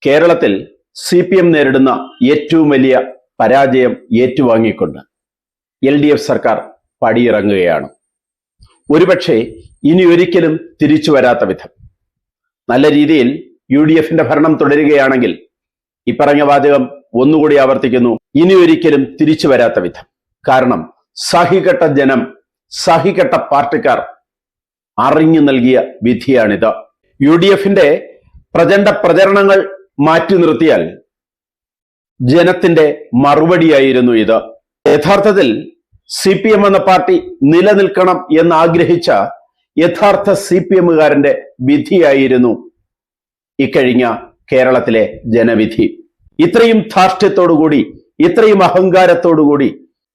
കേരളത്തിൽ CPM നേരിടുന്ന ഏറ്റവും വലിയ പരാജയം ഏറ്റുവാങ്ങിക്കൊണ്ട് LDF സർക്കാർ പടിയിറങ്ങുകയാണ്. ഒരുപക്ഷെ ഇനി ഒരിക്കലും തിരിച്ചു വരാത്ത വിധം നല്ല രീതിയിൽ UDFന്റെ ഭരണം തുടരുകയാണെങ്കിൽ ഇപ്പറഞ്ഞ വാചകം ഒന്നുകൂടി ആവർത്തിക്കുന്നു, ഇനി ഒരിക്കലും തിരിച്ചു വരാത്ത വിധം. കാരണം സഹികെട്ട ജനം, സഹികെട്ട പാർട്ടിക്കാർ അറിഞ്ഞു നൽകിയ വിധിയാണിത്. UDFന്റെ പ്രചണ്ഡ പ്രചരണങ്ങൾ മാറ്റി നിർത്തിയാൽ ജനത്തിന്റെ മറുപടിയായിരുന്നു ഇത്. യഥാർത്ഥത്തിൽ CPM എന്ന പാർട്ടി നിലനിൽക്കണം എന്ന് ആഗ്രഹിച്ച യഥാർത്ഥ CPMകാരന്റെ വിധിയായിരുന്നു ഇക്കഴിഞ്ഞ കേരളത്തിലെ ജനവിധി. ഇത്രയും ധാർഷ്ട്യത്തോടുകൂടി, ഇത്രയും അഹങ്കാരത്തോടുകൂടി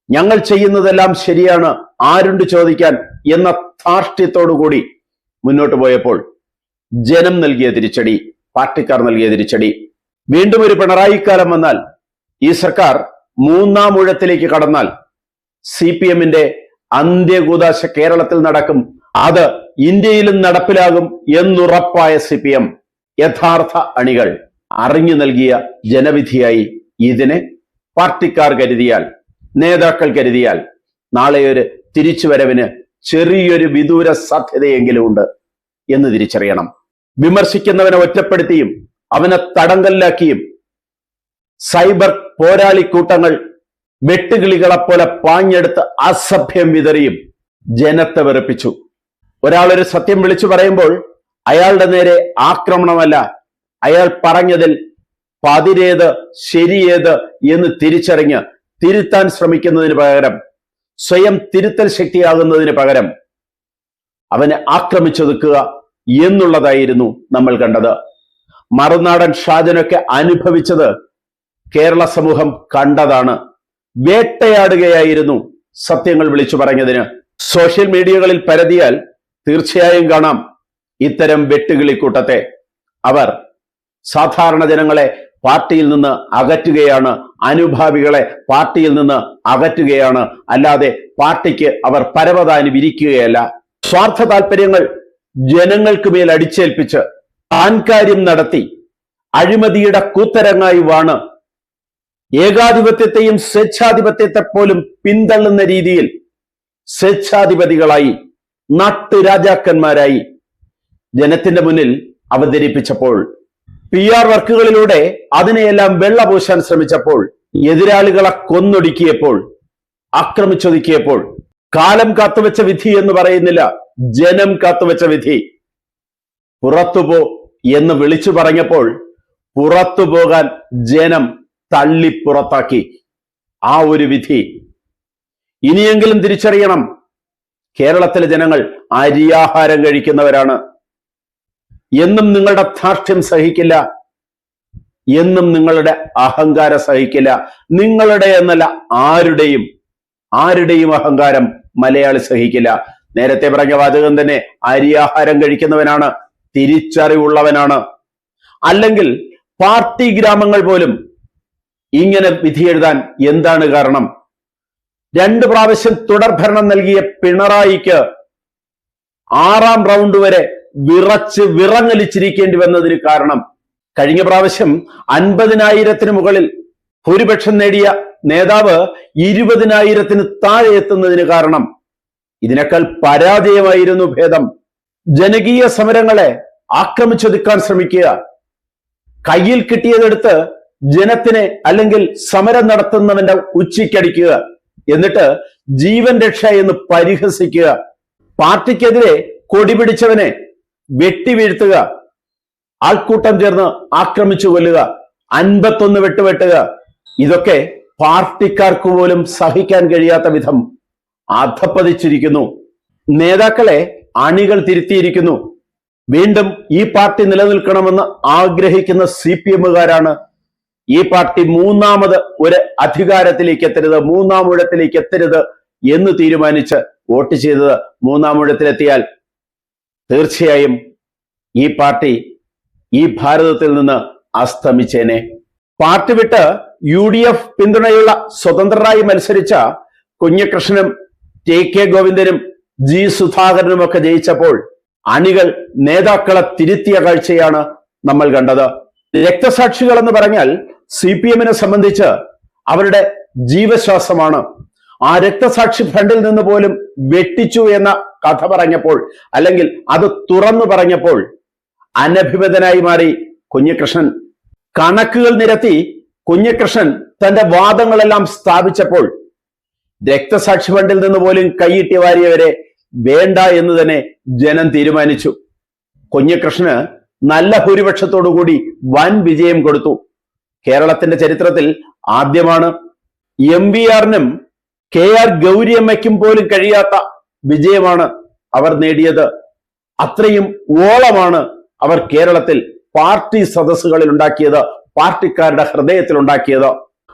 ഞങ്ങൾ ചെയ്യുന്നതെല്ലാം ശരിയാണ്, ആരുണ്ട് ചോദിക്കാൻ എന്ന ധാർഷ്ട്യത്തോടുകൂടി മുന്നോട്ട് പോയപ്പോൾ ജനം നൽകിയ തിരിച്ചടി, പാർട്ടിക്കാർ നൽകിയ തിരിച്ചടി. വീണ്ടും ഒരു പിണറായി കാലം വന്നാൽ, ഈ സർക്കാർ മൂന്നാം ഊഴത്തിലേക്ക് കടന്നാൽ CPMന്റെ അന്ത്യകൂദാശ കേരളത്തിൽ നടക്കും, അത് ഇന്ത്യയിലും നടപ്പിലാകും എന്നുറപ്പായ CPM യഥാർത്ഥ അണികൾ അറിഞ്ഞു നൽകിയ ജനവിധിയായി ഇതിനെ പാർട്ടിക്കാർ കരുതിയാൽ, നേതാക്കൾ കരുതിയാൽ നാളെ ഒരു തിരിച്ചുവരവിന് ചെറിയൊരു വിദൂര സാധ്യതയെങ്കിലും ഉണ്ട് എന്ന് തിരിച്ചറിയണം. വിമർശിക്കുന്നവനെ ഒറ്റപ്പെടുത്തിയും അവനെ തടങ്കലിലാക്കിയും സൈബർ പോരാളിക്കൂട്ടങ്ങൾ വെട്ടുകിളികളെപ്പോലെ പാഞ്ഞെടുത്ത് അസഭ്യം വിതറിയും ജനത്തെ വെറുപ്പിച്ചു. ഒരാളൊരു സത്യം വിളിച്ചു പറയുമ്പോൾ അയാളുടെ നേരെ ആക്രമണമല്ല, അയാൾ പറഞ്ഞതിൽ പതിരേത് ശരിയേത് എന്ന് തിരിച്ചറിഞ്ഞ് തിരുത്താൻ ശ്രമിക്കുന്നതിന് പകരം, സ്വയം തിരുത്തൽ ശക്തിയാകുന്നതിന് പകരം അവനെ ആക്രമിച്ചൊതുക്കുക എന്നുള്ളതായിരുന്നു നമ്മൾ കണ്ടത്. മറുനാടൻ ഷാജനൊക്കെ അനുഭവിച്ചത് കേരള സമൂഹം കണ്ടതാണ്. വേട്ടയാടുകയായിരുന്നു സത്യങ്ങൾ വിളിച്ചു പറഞ്ഞതിന്. സോഷ്യൽ മീഡിയകളിൽ പരതിയാൽ തീർച്ചയായും കാണാം ഇത്തരം വെട്ടുകിളിക്കൂട്ടത്തെ. അവർ സാധാരണ ജനങ്ങളെ പാർട്ടിയിൽ നിന്ന് അകറ്റുകയാണ്, അനുഭാവികളെ പാർട്ടിയിൽ നിന്ന് അകറ്റുകയാണ്, അല്ലാതെ പാർട്ടിക്ക് അവർ പരവതാനി വിരിക്കുകയല്ല. സ്വാർത്ഥ താല്പര്യങ്ങൾ ജനങ്ങൾക്ക് മേൽ അടിച്ചേൽപ്പിച്ച് താൻകാര്യം നടത്തി അഴിമതിയുടെ കൂത്തരങ്ങായി വാണ് ഏകാധിപത്യത്തെയും സ്വേച്ഛാധിപത്യത്തെ പോലും പിന്തള്ളുന്ന രീതിയിൽ സ്വേച്ഛാധിപതികളായി, നാട്ടുരാജാക്കന്മാരായി ജനത്തിന്റെ മുന്നിൽ അവതരിപ്പിച്ചപ്പോൾ, PR വർക്കുകളിലൂടെ അതിനെയെല്ലാം വെള്ളപൂശാൻ ശ്രമിച്ചപ്പോൾ, എതിരാളികളെ കൊന്നൊടുക്കിയപ്പോൾ, ആക്രമിച്ചൊതുക്കിയപ്പോൾ, കാലം കാത്തുവെച്ച വിധി എന്ന് പറയുന്നില്ല, ജനം കാത്തുവെച്ച വിധി. പുറത്തുപോ എന്ന് വിളിച്ചു പറഞ്ഞപ്പോൾ പുറത്തു പോകാൻ ജനം തള്ളി പുറത്താക്കി. ആ ഒരു വിധി ഇനിയെങ്കിലും തിരിച്ചറിയണം. കേരളത്തിലെ ജനങ്ങൾ അരിയാഹാരം കഴിക്കുന്നവരാണ്. എന്നും നിങ്ങളുടെ ധാർഷ്ട്യം സഹിക്കില്ല, എന്നും നിങ്ങളുടെ അഹങ്കാരം സഹിക്കില്ല. നിങ്ങളുടെ എന്നല്ല, ആരുടെയും അഹങ്കാരം മലയാളി സഹിക്കില്ല. നേരത്തെ പറഞ്ഞ വാചകം തന്നെ, അരിയാഹാരം കഴിക്കുന്നവനാണ്, തിരിച്ചറിവുള്ളവനാണ്. അല്ലെങ്കിൽ പാർട്ടി ഗ്രാമങ്ങൾ പോലും ഇങ്ങനെ വിധി എഴുതാൻ എന്താണ് കാരണം? 2 പ്രാവശ്യം തുടർഭരണം നൽകിയ പിണറായിക്ക് 6ാം റൗണ്ട് വരെ വിറങ്ങലിച്ചിരിക്കേണ്ടി വന്നതിന് കാരണം, കഴിഞ്ഞ പ്രാവശ്യം 50,000-ന് മുകളിൽ ഭൂരിപക്ഷം നേടിയ നേതാവ് 20,000-ന് താഴെ എത്തുന്നതിന് കാരണം, ഇതിനേക്കാൾ പരാജയമായിരുന്നു ഭേദം. ജനകീയ സമരങ്ങളെ ആക്രമിച്ചൊതുക്കാൻ ശ്രമിക്കുക, കയ്യിൽ കിട്ടിയതെടുത്ത് ജനത്തിനെ അല്ലെങ്കിൽ സമരം നടത്തുന്നവന്റെ ഉച്ചിക്കടിക്കുക, എന്നിട്ട് ജീവൻ രക്ഷ എന്ന് പരിഹസിക്കുക, പാർട്ടിക്കെതിരെ കൊടി പിടിച്ചവനെ വെട്ടിവീഴ്ത്തുക, ആൾക്കൂട്ടം ചേർന്ന് ആക്രമിച്ചു കൊല്ലുക, 51 വെട്ടുവെട്ടുക. ഇതൊക്കെ പാർട്ടിക്കാർക്ക് പോലും സഹിക്കാൻ കഴിയാത്ത വിധം അധപ്പതിച്ചിരിക്കുന്നു. നേതാക്കളെ അണികൾ തിരുത്തിയിരിക്കുന്നു. വീണ്ടും ഈ പാർട്ടി നിലനിൽക്കണമെന്ന് ആഗ്രഹിക്കുന്ന CPMകാരാണ് ഈ പാർട്ടി മൂന്നാമത് ഒരു അധികാരത്തിലേക്ക് എത്തരുത്, മൂന്നാം ഊഴത്തിലേക്ക് എത്തരുത് എന്ന് തീരുമാനിച്ച് വോട്ട് ചെയ്തത്. മൂന്നാം ഊഴത്തിലെത്തിയാൽ തീർച്ചയായും ഈ പാർട്ടി ഈ ഭാരതത്തിൽ നിന്ന് അസ്തമിച്ചേനെ. പാർട്ടി വിട്ട് UDF പിന്തുണയുള്ള സ്വതന്ത്രരായി മത്സരിച്ച കുഞ്ഞികൃഷ്ണനും TK ഗോവിന്ദനും G സുധാകരനുമൊക്കെ ജയിച്ചപ്പോൾ അണികൾ നേതാക്കളെ തിരുത്തിയ കാഴ്ചയാണ് നമ്മൾ കണ്ടത്. രക്തസാക്ഷികൾ എന്ന് പറഞ്ഞാൽ CPM-നെ സംബന്ധിച്ച് അവരുടെ ജീവശ്വാസമാണ്. ആ രക്തസാക്ഷി ഫണ്ടിൽ നിന്ന് പോലും വെട്ടിച്ചു എന്ന കഥ പറഞ്ഞപ്പോൾ, അല്ലെങ്കിൽ അത് തുറന്നു പറഞ്ഞപ്പോൾ അനഭിമതനായി മാറി കുഞ്ഞികൃഷ്ണൻ. കണക്കുകൾ നിരത്തി കുഞ്ഞികൃഷ്ണൻ തന്റെ വാദങ്ങളെല്ലാം സ്ഥാപിച്ചപ്പോൾ രക്തസാക്ഷി ഫണ്ടിൽ നിന്ന് പോലും കൈയിട്ടി വാരിയവരെ വേണ്ട എന്ന് തന്നെ ജനം തീരുമാനിച്ചു. കുഞ്ഞികൃഷ്ണന് നല്ല ഭൂരിപക്ഷത്തോടുകൂടി വൻ വിജയം കൊടുത്തു. കേരളത്തിന്റെ ചരിത്രത്തിൽ ആദ്യമാണ്. MVR-നും KR ഗൗരിയമ്മയ്ക്കും പോലും കഴിയാത്ത വിജയമാണ് അവർ നേടിയത്. അത്രയും ഓളമാണ് അവർ കേരളത്തിൽ പാർട്ടി സദസ്സുകളിൽ ഉണ്ടാക്കിയത്, പാർട്ടിക്കാരുടെ ഹൃദയത്തിൽ ഉണ്ടാക്കിയത്.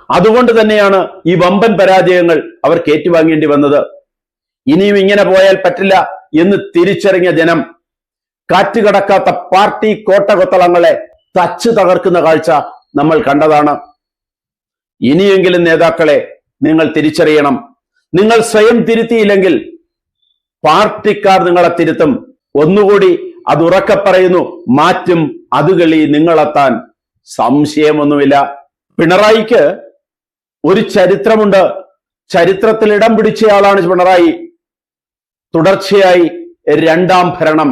അതുകൊണ്ട് തന്നെയാണ് ഈ വമ്പൻ പരാജയങ്ങൾ അവർക്ക് ഏറ്റുവാങ്ങേണ്ടി വന്നത്. ഇനിയും ഇങ്ങനെ പോയാൽ പറ്റില്ല എന്ന് തിരിച്ചറിഞ്ഞ ജനം കാറ്റുകടക്കാത്ത പാർട്ടി കോട്ടകൊത്തളങ്ങളെ തച്ചു തകർക്കുന്ന കാഴ്ച നമ്മൾ കണ്ടതാണ്. ഇനിയെങ്കിലും നേതാക്കളെ നിങ്ങൾ തിരിച്ചറിയണം. നിങ്ങൾ സ്വയം തിരുത്തിയില്ലെങ്കിൽ പാർട്ടിക്കാർ നിങ്ങളെ തിരുത്തും. ഒന്നുകൂടി അത് ഉറക്കെ പറയുന്നു, മാറ്റും അതുകളി നിങ്ങളെത്താൻ സംശയമൊന്നുമില്ല. പിണറായിക്ക് ഒരു ചരിത്രമുണ്ട്. ചരിത്രത്തിൽ ഇടം പിടിച്ചയാളാണ് പിണറായി. തുടർച്ചയായി രണ്ടാം ഭരണം,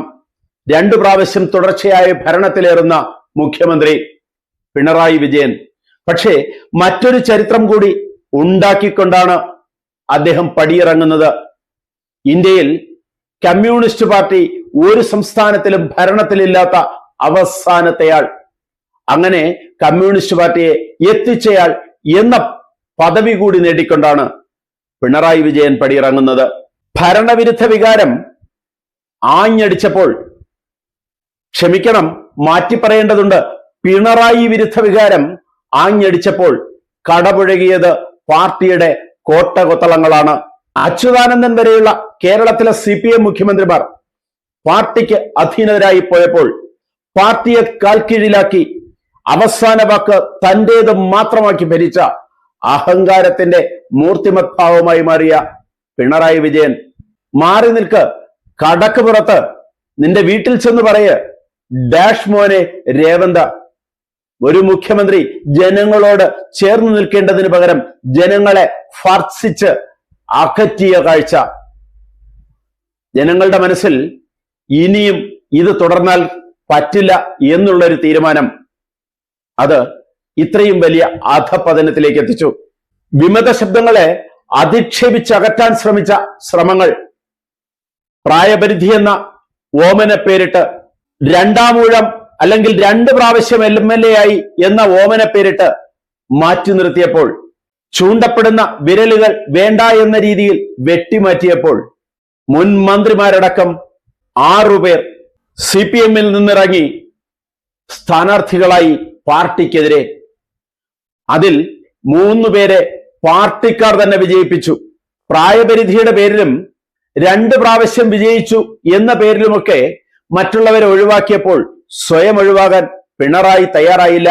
2 പ്രാവശ്യം തുടർച്ചയായി ഭരണത്തിലേറുന്ന മുഖ്യമന്ത്രി പിണറായി വിജയൻ. പക്ഷേ മറ്റൊരു ചരിത്രം കൂടി ഉണ്ടാക്കിക്കൊണ്ടാണ് അദ്ദേഹം പടിയിറങ്ങുന്നത്. ഇന്ത്യയിൽ കമ്മ്യൂണിസ്റ്റ് പാർട്ടി ഒരു സംസ്ഥാനത്തിലും ഭരണത്തിലില്ലാത്ത അവസാനത്തെയാൾ, അങ്ങനെ കമ്മ്യൂണിസ്റ്റ് പാർട്ടിയെ എത്തിച്ചയാൾ എന്ന പദവി കൂടി നേടിക്കൊണ്ടാണ് പിണറായി വിജയൻ പടിയിറങ്ങുന്നത്. ഭരണവിരുദ്ധ വികാരം ആഞ്ഞടിച്ചപ്പോൾ, ക്ഷമിക്കണം, മാറ്റി പറയേണ്ടതുണ്ട്, പിണറായി വിരുദ്ധ വികാരം ആഞ്ഞടിച്ചപ്പോൾ കടപുഴകിയത് പാർട്ടിയുടെ കോട്ടകൊത്തളങ്ങളാണ്. അച്യുതാനന്ദൻ വരെയുള്ള കേരളത്തിലെ CPM മുഖ്യമന്ത്രിമാർ പാർട്ടിക്ക് അധീനരായി പോയപ്പോൾ പാർട്ടിയെ കാൽക്കീഴിലാക്കി അവസാന വാക്ക് തന്റേത് മാത്രമാക്കി ഭരിച്ച അഹങ്കാരത്തിന്റെ മൂർത്തിമത്ഭാവമായി മാറിയ പിണറായി വിജയൻ, മാറി നിൽക്ക്, കടക്ക് പുറത്ത്, നിന്റെ വീട്ടിൽ ചെന്ന് പറയ്, ഡാഷ് മോനെ രേവന്ത. ഒരു മുഖ്യമന്ത്രി ജനങ്ങളോട് ചേർന്ന് നിൽക്കേണ്ടതിന് പകരം ജനങ്ങളെ ഭർത്സിച്ച് അകറ്റിയ കാഴ്ച. ജനങ്ങളുടെ മനസ്സിൽ ഇനിയും ഇത് തുടർന്നാൽ പറ്റില്ല എന്നുള്ളൊരു തീരുമാനം, അത് ഇത്രയും വലിയ അധപതനത്തിലേക്ക് എത്തിച്ചു. വിമത ശബ്ദങ്ങളെ അധിക്ഷേപിച്ചകറ്റാൻ ശ്രമിച്ച ശ്രമങ്ങൾ പ്രായപരിധി എന്ന ഓമന പേരിട്ട്, 2ാം ഊഴം അല്ലെങ്കിൽ 2 പ്രാവശ്യം MLA ആയി എന്ന ഓമന പേരിട്ട് മാറ്റി നിർത്തിയപ്പോൾ, ചൂണ്ടപ്പെടുന്ന വിരലുകൾ വേണ്ട എന്ന രീതിയിൽ വെട്ടിമാറ്റിയപ്പോൾ, മുൻ മന്ത്രിമാരടക്കം 6 പേർ CPM-ൽ നിന്നിറങ്ങി സ്ഥാനാർത്ഥികളായി പാർട്ടിക്കെതിരെ. അതിൽ 3 പേരെ പാർട്ടിക്കാർ തന്നെ വിജയിപ്പിച്ചു. പ്രായപരിധിയുടെ പേരിലും 2 പ്രാവശ്യം വിജയിച്ചു എന്ന പേരിലുമൊക്കെ മറ്റുള്ളവരെ ഒഴിവാക്കിയപ്പോൾ സ്വയം ഒഴിവാകാൻ പിണറായി തയ്യാറായില്ല.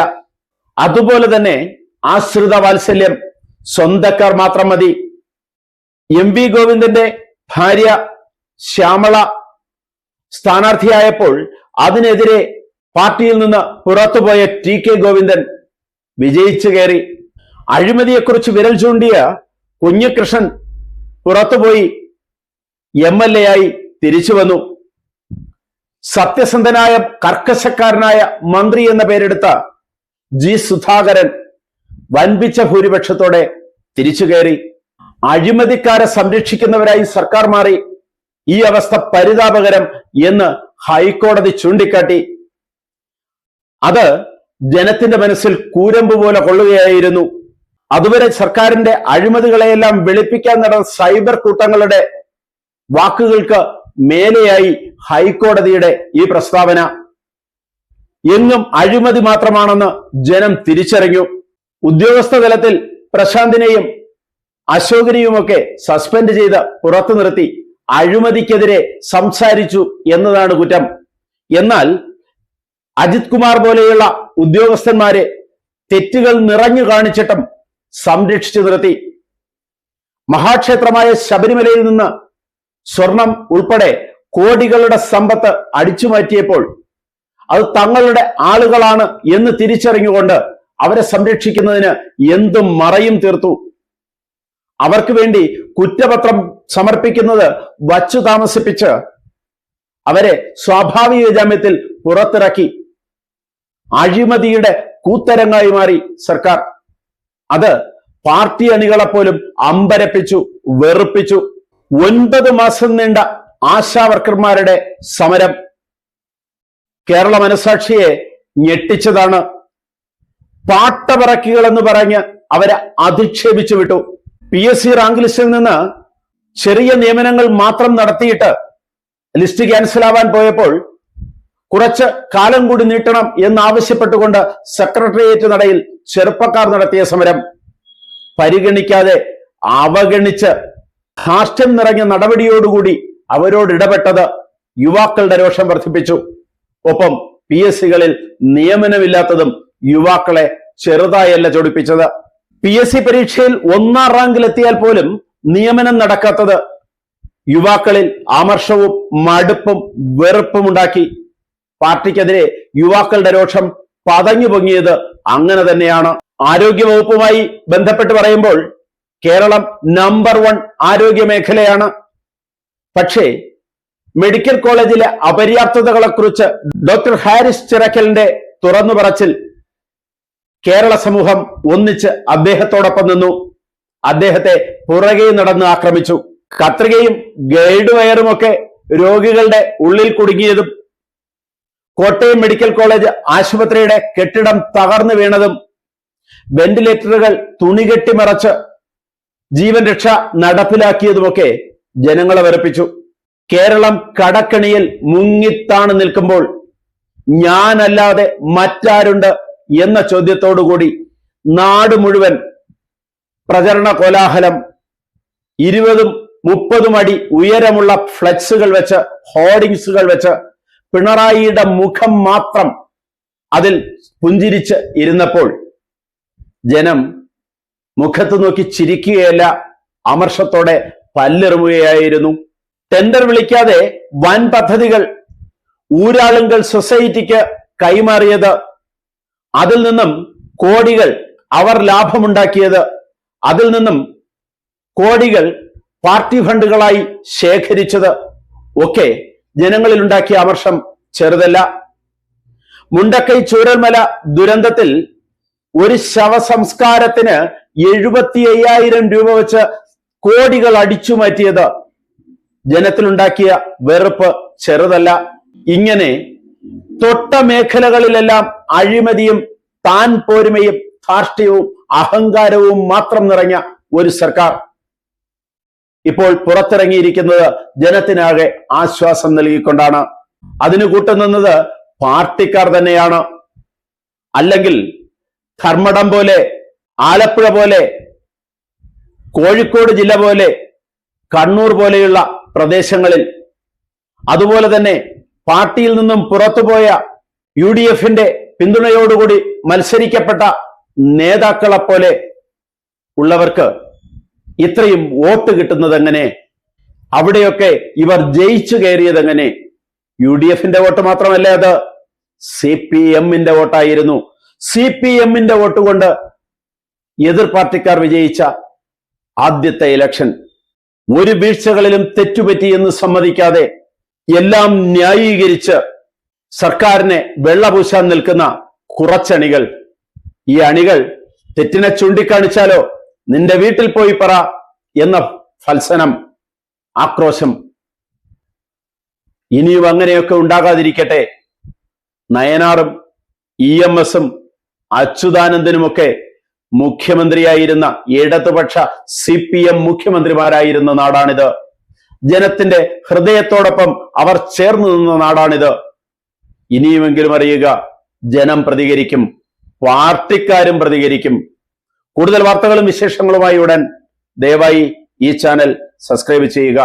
അതുപോലെ തന്നെ ആശ്രിത വാത്സല്യം, സ്വന്തക്കാർ മാത്രം മതി. MV ഗോവിന്ദന്റെ ഭാര്യ ശ്യാമള സ്ഥാനാർത്ഥിയായപ്പോൾ അതിനെതിരെ പാർട്ടിയിൽ നിന്ന് പുറത്തുപോയ TK ഗോവിന്ദൻ വിജയിച്ചു കയറി. അഴിമതിയെക്കുറിച്ച് വിരൽ ചൂണ്ടിയ കുഞ്ഞികൃഷ്ണൻ പുറത്തുപോയി MLA ആയി തിരിച്ചു വന്നു. സത്യസന്ധനായ കർക്കശക്കാരനായ മന്ത്രി എന്ന പേരെടുത്ത G സുധാകരൻ വൻപിച്ച ഭൂരിപക്ഷത്തോടെ തിരിച്ചു കയറി. അഴിമതിക്കാരെ സംരക്ഷിക്കുന്നവരായി സർക്കാർ മാറി. ഈ അവസ്ഥ പരിതാപകരം എന്ന് ഹൈക്കോടതി ചൂണ്ടിക്കാട്ടി. അത് ജനത്തിന്റെ മനസ്സിൽ കൂരമ്പ് പോലെ കൊള്ളുകയായിരുന്നു. അതുവരെ സർക്കാരിന്റെ അഴിമതികളെയെല്ലാം വെളുപ്പിക്കാൻ നടന്ന സൈബർ കൂട്ടങ്ങളുടെ വാക്കുകൾക്ക് മേലെയായി ഹൈക്കോടതിയുടെ ഈ പ്രസ്താവന. എങ്ങും അഴിമതി മാത്രമാണെന്ന് ജനം തിരിച്ചറിഞ്ഞു. ഉദ്യോഗസ്ഥ തലത്തിൽ പ്രശാന്തിനെയും അശോകിനെയുമൊക്കെ സസ്പെൻഡ് ചെയ്ത് പുറത്തു നിർത്തി അഴിമതിക്കെതിരെ സംസാരിച്ചു എന്നതാണ് കുറ്റം. എന്നാൽ അജിത് കുമാർ പോലെയുള്ള ഉദ്യോഗസ്ഥന്മാരെ തെറ്റുകൾ നിറഞ്ഞു കാണിച്ചിട്ടും സംരക്ഷിച്ചു നിർത്തി. മഹാക്ഷേത്രമായ ശബരിമലയിൽ നിന്ന് സ്വർണം ഉൾപ്പെടെ കോടികളുടെ സമ്പത്ത് അടിച്ചുമാറ്റിയപ്പോൾ അത് തങ്ങളുടെ ആളുകളാണ് എന്ന് തിരിച്ചറിഞ്ഞുകൊണ്ട് അവരെ സംരക്ഷിക്കുന്നതിന് എന്തും മറയും തീർത്തു. അവർക്ക് വേണ്ടി കുറ്റപത്രം സമർപ്പിക്കുന്നത് വച്ചു താമസിപ്പിച്ച് അവരെ സ്വാഭാവിക ജാമ്യത്തിൽ പുറത്തിറക്കി. അഴിമതിയുടെ കൂത്തരങ്ങായി മാറി സർക്കാർ. അത് പാർട്ടി അണികളെപ്പോലും അമ്പരപ്പിച്ചു, വെറുപ്പിച്ചു. 9 മാസം നീണ്ട ആശാവർക്കർമാരുടെ സമരം കേരള മനസാക്ഷിയെ ഞെട്ടിച്ചതാണ്. പാട്ടപറക്കികൾ എന്ന് പറഞ്ഞ് അവരെ അധിക്ഷേപിച്ചു വിട്ടു. PSC റാങ്ക് ലിസ്റ്റിൽ നിന്ന് ചെറിയ നിയമനങ്ങൾ മാത്രം നടത്തിയിട്ട് ലിസ്റ്റ് ക്യാൻസൽ ആവാൻ പോയപ്പോൾ കുറച്ച് കാലം കൂടി നീട്ടണം എന്നാവശ്യപ്പെട്ടുകൊണ്ട് സെക്രട്ടേറിയറ്റ് നടയിൽ ചെറുപ്പക്കാർ നടത്തിയ സമരം പരിഗണിക്കാതെ അവഗണിച്ച് ധാർഷ്ട്യം നിറഞ്ഞ നടപടിയോടുകൂടി അവരോട് ഇടപെട്ടത് യുവാക്കളുടെ രോഷം വർദ്ധിപ്പിച്ചു. ഒപ്പം PSCകളിൽ നിയമനമില്ലാത്തതും യുവാക്കളെ ചെറുതായല്ല ചൊടിപ്പിച്ചത്. PSC പരീക്ഷയിൽ 1ാം റാങ്കിലെത്തിയാൽ പോലും നിയമനം നടക്കാത്തത് യുവാക്കളിൽ അമർഷവും മടുപ്പും വെറുപ്പും ഉണ്ടാക്കി. പാർട്ടിക്കെതിരെ യുവാക്കളുടെ രോഷം പതഞ്ഞു പൊങ്ങിയത് അങ്ങനെ തന്നെയാണ്. ആരോഗ്യവകുപ്പുമായി ബന്ധപ്പെട്ട് പറയുമ്പോൾ കേരളം നമ്പർ 1 ആരോഗ്യ മേഖലയാണ്. പക്ഷേ മെഡിക്കൽ കോളേജിലെ അപര്യാപ്തതകളെക്കുറിച്ച് ഡോക്ടർ ഹാരിസ് ചിറക്കലിന്റെ തുറന്നു പറച്ചിൽ കേരള സമൂഹം ഒന്നിച്ച് അദ്ദേഹത്തോടൊപ്പം നിന്നു. അദ്ദേഹത്തെ പുറകെ നടന്ന് ആക്രമിച്ചു. കത്രികയും ഗൈഡ് വയറുമൊക്കെ രോഗികളുടെ ഉള്ളിൽ കുടുങ്ങിയതും കോട്ടയം മെഡിക്കൽ കോളേജ് ആശുപത്രിയുടെ കെട്ടിടം തകർന്നു വീണതും വെന്റിലേറ്ററുകൾ തുണികെട്ടിമറച്ച് ജീവൻ രക്ഷ നടപ്പിലാക്കിയതുമൊക്കെ ജനങ്ങളെ വെറുപ്പിച്ചു. കേരളം കടക്കണിയിൽ മുങ്ങിത്താണ് നിൽക്കുമ്പോൾ ഞാനല്ലാതെ മറ്റാരുണ്ട് എന്ന ചോദ്യത്തോടുകൂടി നാട് മുഴുവൻ പ്രചരണ കോലാഹലം, 20-30 അടി ഉയരമുള്ള ഫ്ലെക്സുകൾ വെച്ച്, ഹോർഡിങ്സുകൾ വെച്ച് പിണറായിയുടെ മുഖം മാത്രം അതിൽ പുഞ്ചിരിച്ച് ഇരുന്നപ്പോൾ ജനം മുഖത്ത് നോക്കി ചിരിക്കുകയല്ല, അമർഷത്തോടെ പല്ലെറുമുകയായിരുന്നു. ടെൻഡർ വിളിക്കാതെ വൻ പദ്ധതികൾ ഊരാളുങ്കൽ സൊസൈറ്റിക്ക് കൈമാറിയത്, അതിൽ നിന്നും കോടികൾ അവർ ലാഭമുണ്ടാക്കിയത്, അതിൽ നിന്നും കോടികൾ പാർട്ടി ഫണ്ടുകളായി ശേഖരിച്ചത് ഒക്കെ ജനങ്ങളിൽ ഉണ്ടാക്കിയ അമർഷം ചെറുതല്ല. മുണ്ടക്കൈ ചൂരൽമല ദുരന്തത്തിൽ ഒരു ശവസംസ്കാരത്തിന് 75,000 രൂപ വെച്ച് കോടികൾ അടിച്ചു മാറ്റിയത് ജനത്തിലുണ്ടാക്കിയ വെറുപ്പ് ചെറുതല്ല. ഇങ്ങനെ തൊട്ട മേഖലകളിലെല്ലാം അഴിമതിയും താൻ പോരുമയും ധാർഷ്ട്യവും അഹങ്കാരവും മാത്രം നിറഞ്ഞ ഒരു സർക്കാർ ഇപ്പോൾ പുറത്തിറങ്ങിയിരിക്കുന്നത് ജനത്തിനാകെ ആശ്വാസം നൽകിക്കൊണ്ടാണ്. അതിന് കൂട്ടുനിന്നത് പാർട്ടിക്കാർ തന്നെയാണ്. അല്ലെങ്കിൽ ധർമ്മടം പോലെ, ആലപ്പുഴ പോലെ, കോഴിക്കോട് ജില്ല പോലെ, കണ്ണൂർ പോലെയുള്ള പ്രദേശങ്ങളിൽ, അതുപോലെ തന്നെ പാർട്ടിയിൽ നിന്നും പുറത്തുപോയ UDFന്റെ പിന്തുണയോടുകൂടി മത്സരിക്കപ്പെട്ട നേതാക്കളെപ്പോലെ ഉള്ളവർക്ക് ഇത്രയും വോട്ട് കിട്ടുന്നത് എങ്ങനെ? അവിടെയൊക്കെ ഇവർ ജയിച്ചു കയറിയത് എങ്ങനെ? UDFന്റെ വോട്ട് മാത്രമല്ല, അത് CPMന്റെ വോട്ടായിരുന്നു. CPMന്റെ വോട്ട് കൊണ്ട് എതിർ പാർട്ടിക്കാർ വിജയിച്ച ആദ്യത്തെ ഇലക്ഷൻ ഒരു വീഴ്ചകളിലും തെറ്റുപറ്റി എന്ന് സമ്മതിക്കാതെ എല്ലാം ന്യായീകരിച്ച് സർക്കാരിനെ വെള്ളപൂശാൻ നിൽക്കുന്ന കുറച്ചണികൾ. ഈ അണികൾ തെറ്റിനെ ചൂണ്ടിക്കാണിച്ചാലോ നിന്റെ വീട്ടിൽ പോയി പറ എന്ന ഫൽസനം, ആക്രോശം. ഇനിയും അങ്ങനെയൊക്കെ ഉണ്ടാകാതിരിക്കട്ടെ. നയനാറും EMSും അച്യുതാനന്ദനുമൊക്കെ മുഖ്യമന്ത്രിയായിരുന്ന ഇടതുപക്ഷ CPM മുഖ്യമന്ത്രിമാരായിരുന്ന നാടാണിത്. ജനത്തിന്റെ ഹൃദയത്തോടൊപ്പം അവർ ചേർന്ന് നിന്ന നാടാണിത്. ഇനിയുമെങ്കിലും അറിയുക, ജനം പ്രതികരിക്കും, പാർട്ടിക്കാരും പ്രതികരിക്കും. കൂടുതൽ വാർത്തകളും വിശേഷങ്ങളുമായി ഉടൻ ദയവായി ഈ ചാനൽ സബ്സ്ക്രൈബ് ചെയ്യുക.